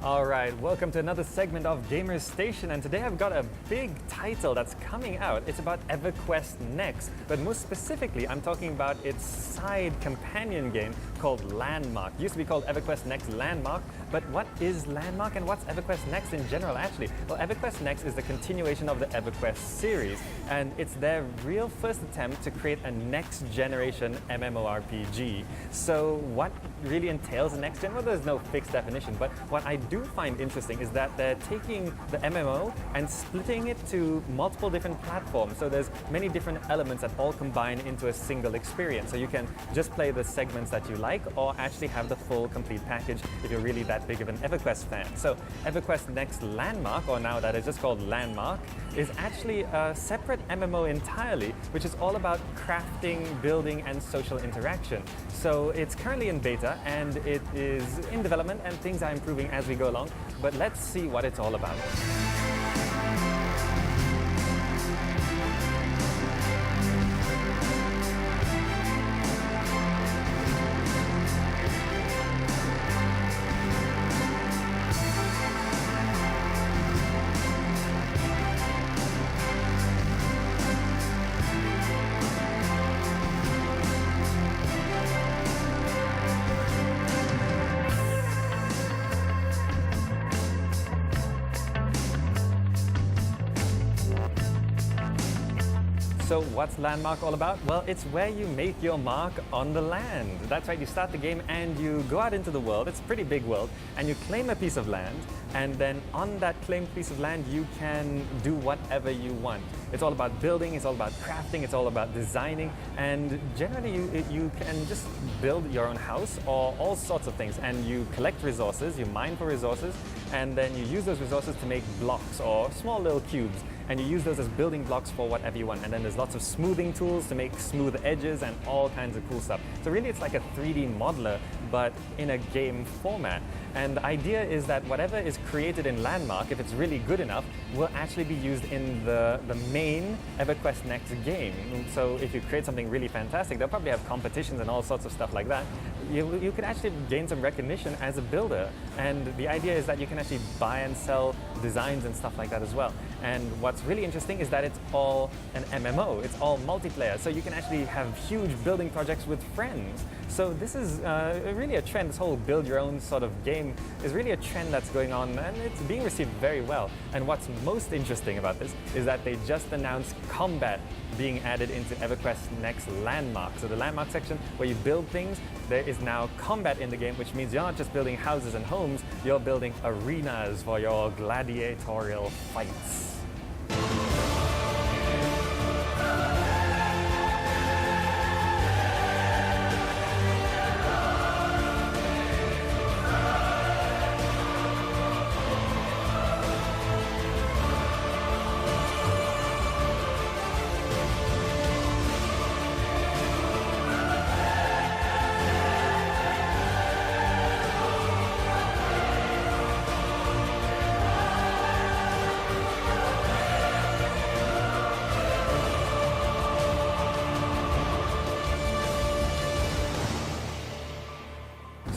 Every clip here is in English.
Alright, welcome to another segment of Gamers Station, and today I've got a big title that's coming out. It's about EverQuest Next, but most specifically I'm talking about its side companion game called Landmark. It used to be called EverQuest Next Landmark, but what is Landmark and what's EverQuest Next in general actually? Well, EverQuest Next is the continuation of the EverQuest series, and it's their real first attempt to create a next generation MMORPG. So what really entails a next gen? Well, there's no fixed definition, but what I do find interesting is that they're taking the MMO and splitting it to multiple different platforms. So there's many different elements that all combine into a single experience. So you can just play the segments that you like, or actually have the full complete package if you're really that big of an EverQuest fan. So EverQuest Next Landmark, or now that is just called Landmark, is actually a separate MMO entirely, which is all about crafting, building, and social interaction. So it's currently in beta and it is in development and things are improving as we go along, but let's see what it's all about. So what's Landmark all about? Well, it's where you make your mark on the land. That's right, you start the game and you go out into the world, it's a pretty big world, and you claim a piece of land, and then on that claimed piece of land you can do whatever you want. It's all about building, it's all about crafting, it's all about designing, and generally you can just build your own house or all sorts of things, and you collect resources, you mine for resources, and then you use those resources to make blocks or small little cubes, and you use those as building blocks for whatever you want. And then there's lots of smoothing tools to make smooth edges and all kinds of cool stuff. So really it's like a 3D modeler, but in a game format. And the idea is that whatever is created in Landmark, if it's really good enough, will actually be used in the main EverQuest Next game. So if you create something really fantastic, they'll probably have competitions and all sorts of stuff like that. You could actually gain some recognition as a builder. And the idea is that you can actually buy and sell designs and stuff like that as well. And what's really interesting is that it's all an MMO, it's all multiplayer, so you can actually have huge building projects with friends. So this is really a trend, this whole build your own sort of game is really a trend that's going on, and it's being received very well. And what's most interesting about this is that they just announced combat being added into EverQuest Next Landmark. So the Landmark section where you build things, there is now combat in the game, which means you're not just building houses and homes, you're building arenas for your gladiatorial fights.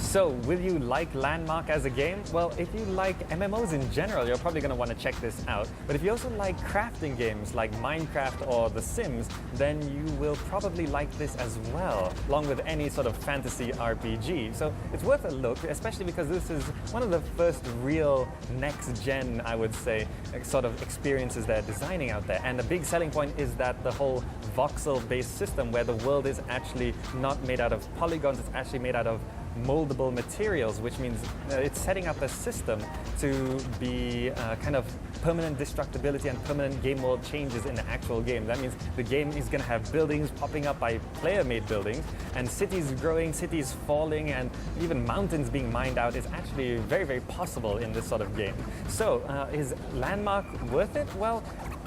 So, will you like Landmark as a game? Well, if you like MMOs in general, you're probably going to want to check this out. But if you also like crafting games like Minecraft or The Sims, then you will probably like this as well, along with any sort of fantasy RPG. So it's worth a look, especially because this is one of the first real next-gen, I would say, sort of experiences they're designing out there. And the big selling point is that the whole voxel-based system, where the world is actually not made out of polygons, it's actually made out of moldable materials, which means it's setting up a system to be kind of permanent destructibility and permanent game world changes in the actual game. That means the game is going to have buildings popping up by player-made buildings, and cities growing, cities falling, and even mountains being mined out is actually very, very possible in this sort of game. So is Landmark worth it? Well,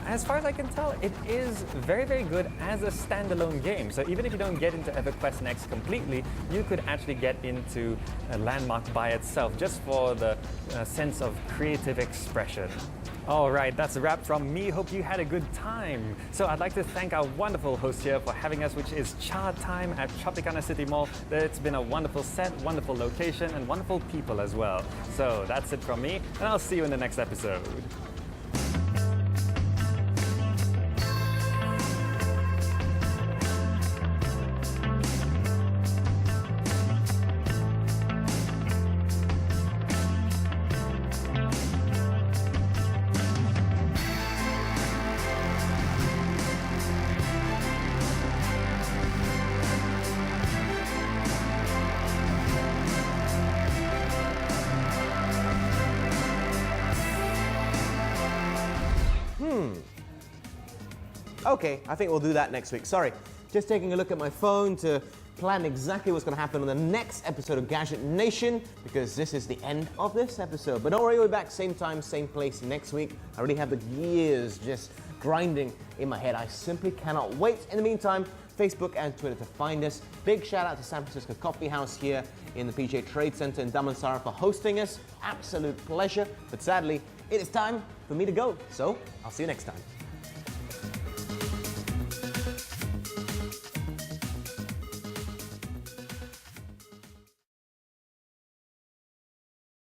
as far as I can tell, it is very, very good as a standalone game. So even if you don't get into EverQuest Next completely, you could actually get into a Landmark by itself, just for the sense of creative expression. All right, that's a wrap from me. Hope you had a good time. So I'd like to thank our wonderful host here for having us, which is Cha Time at Tropicana City Mall. It's been a wonderful set, wonderful location, and wonderful people as well. So that's it from me, and I'll see you in the next episode. Okay, I think we'll do that next week. Sorry, just taking a look at my phone to plan exactly what's going to happen on the next episode of Gadget Nation, because this is the end of this episode. But don't worry, we'll be back same time, same place next week. I already have the gears just grinding in my head. I simply cannot wait. In the meantime, Facebook and Twitter to find us. Big shout out to San Francisco Coffee House here in the PGA Trade Center in Damansara for hosting us. Absolute pleasure. But sadly, it is time for me to go. So I'll see you next time.